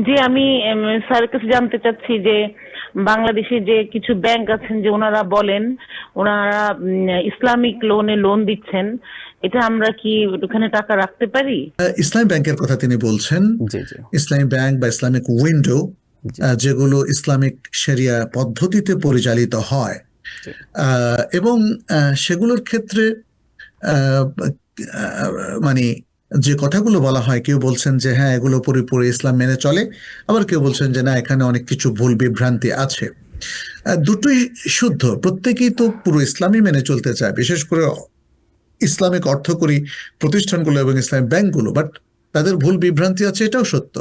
জি, আমি স্যারের কাছে জানতে চাচ্ছি যে বাংলাদেশে যে কিছু ব্যাংক আছেন যে ওনারা বলেন ওনারা ইসলামিক লোন দিচ্ছেন, এটা আমরা কি ওখানে টাকা রাখতে পারি? ইসলামী ব্যাংকের কথা তিনি বলছেন। জি জি ইসলামী ব্যাংক বা ইসলামিক উইন্ডো, যেগুলো ইসলামিক শরিয়া পদ্ধতিতে পরিচালিত হয়, জি। এবং সেগুলোর ক্ষেত্রে মানে যে কথাগুলো বলা হয়, কেউ বলছেন যে হ্যাঁ এগুলো পুরোপুরি ইসলাম মেনে চলে, আবার কেউ বলছেন যে না এখানে অনেক কিছু ভুল বিভ্রান্তি আছে। দুটোই শুদ্ধ, প্রত্যেকেই তো পুরো ইসলামই মেনে চলতে চায়, বিশেষ করে ইসলামিক অর্থকরী প্রতিষ্ঠানগুলো এবং ইসলামিক ব্যাংকগুলো, বাট তাদের ভুল বিভ্রান্তি আছে, এটাও সত্য।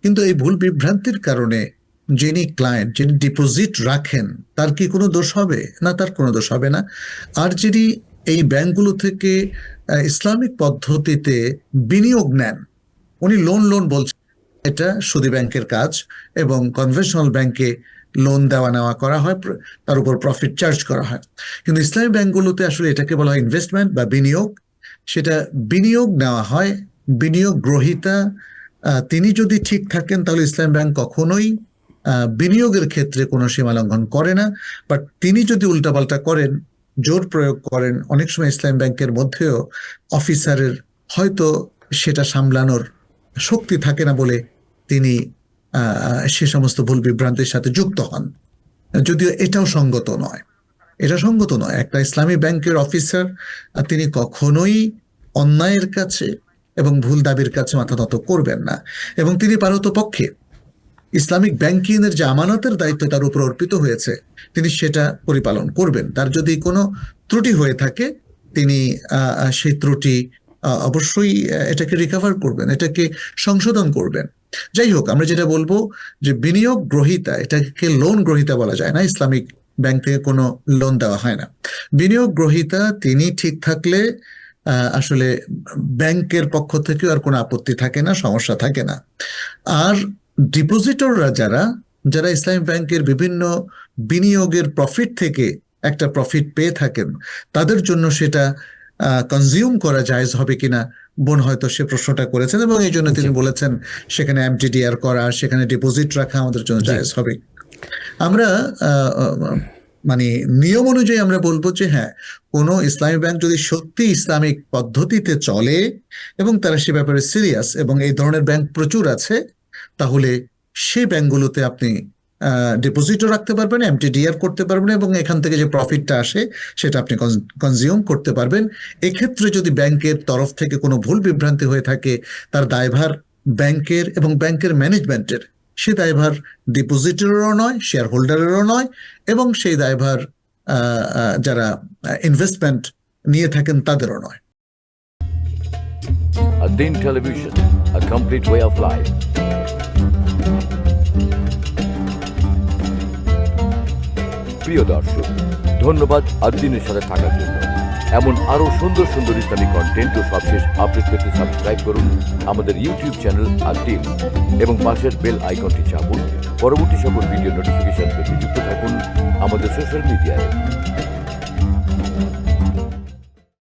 কিন্তু এই ভুল বিভ্রান্তির কারণে যিনি ক্লায়েন্ট, যিনি ডিপোজিট রাখেন, তার কি কোনো দোষ হবে? না, তার কোনো দোষ হবে না। আর যিনি এই ব্যাংকগুলো থেকে ইসলামিক পদ্ধতিতে বিনিয়োগ নেন, উনি লোন বলছেন, এটা সুদী ব্যাংকের কাজ, এবং কনভেনশনাল ব্যাংকে লোন দেওয়া নেওয়া করা হয়, তার উপর প্রফিট চার্জ করা হয়। কিন্তু ইসলামী ব্যাংকগুলোতে আসলে এটাকে বলা হয় ইনভেস্টমেন্ট বা বিনিয়োগ। সেটা বিনিয়োগ নেওয়া হয়, বিনিয়োগ গ্রহীতা তিনি যদি ঠিক থাকেন তাহলে ইসলামী ব্যাংক কখনোই বিনিয়োগের ক্ষেত্রে কোনো সীমা লঙ্ঘন করে না। বাট তিনি যদি উল্টাপাল্টা করেন, জোর প্রয়োগ করেন, অনেক সময় ইসলামী ব্যাংকের মধ্যেও অফিসারের হয়তো সেটা সামলানোর শক্তি থাকে না বলে তিনি সে সমস্ত ভুল বিভ্রান্তির সাথে যুক্ত হন, যদিও এটাও সঙ্গত নয়। এটা সঙ্গত নয়। একটা ইসলামী ব্যাংকের অফিসার তিনি কখনোই অন্যায়ের কাছে এবং ভুল দাবির কাছে মাথা নত করবেন না, এবং তিনি পারতপক্ষে ইসলামিক ব্যাংকিংয়ের যে আমানতের দায়িত্ব তার উপর অর্পিত হয়েছে, তিনি সেটা পরিপালন করবেন। তার যদি কোনো ত্রুটি হয়ে থাকে, তিনি সেই ত্রুটি অবশ্যই এটাকে রিকভার করবেন, এটাকে সংশোধন করবেন। যাই হোক, আমরা যেটা বলবো যে বিনিয়োগ গ্রহীতা, এটাকে লোন গ্রহীতা বলা যায় না, ইসলামিক ব্যাংক থেকে কোনো লোন দেওয়া হয় না। বিনিয়োগ গ্রহীতা তিনি ঠিক থাকলে আসলে ব্যাংকের পক্ষ থেকে আর কোনো আপত্তি থাকে না, সমস্যা থাকে না। আর ডিপোজিটররা যারা ইসলামী ব্যাংকের বিভিন্ন বিনিয়োগের প্রফিট থেকে একটা প্রফিট পেয়ে থাকেন, তাদের জন্য সেটা কনজিউম করা জায়েজ হবে কিনা বোন হয়তো সে প্রশ্নটা করেছেন, এবং এই জন্য তিনি বলেছেন সেখানে এমটিডিআর করা, সেখানে ডিপোজিট রাখা আমাদের জন্য জায়েজ হবে। আমরা মানে নিয়ম অনুযায়ী আমরা বলবো যে হ্যাঁ, কোনো ইসলামী ব্যাংক যদি সত্যি ইসলামিক পদ্ধতিতে চলে এবং তারা সে ব্যাপারে সিরিয়াস, এবং এই ধরনের ব্যাংক প্রচুর আছে, তাহলে সেই ব্যাংকগুলোতে আপনি ডিপোজিটও রাখতে পারবেন, এমটিডিআর করতে পারবেন, এবং এখান থেকে যে প্রফিটটা আসে সেটা আপনি কনজিউম করতে পারবেন। এক্ষেত্রে যদি ব্যাংকের তরফ থেকে কোনো ভুল বিভ্রান্তি হয়ে থাকে, তার দায়ভার ব্যাংকের এবং ব্যাংকের ম্যানেজমেন্টের, সে দায়ভার ডিপোজিটরেরও নয়, শেয়ার হোল্ডারেরও নয়, এবং সেই দায়ভার যারা ইনভেস্টমেন্ট নিয়ে থাকেন তাদেরও নয়। Ad-Din Television, a complete way of life. প্রিয় দর্শক, ধন্যবাদ ad-Din-এর সাথে থাকার জন্য। এমন আরো সুন্দর সুন্দর ইসলামিক কন্টেন্ট ও সবশেষ আপডেট পেতে সাবস্ক্রাইব করুন আমাদের ইউটিউব চ্যানেল ad-Din এবং পাশের বেল আইকনটি চাপুন। পরবর্তী সকল ভিডিও নোটিফিকেশন পেতে যুক্ত থাকুন আমাদের সোশ্যাল মিডিয়ায়।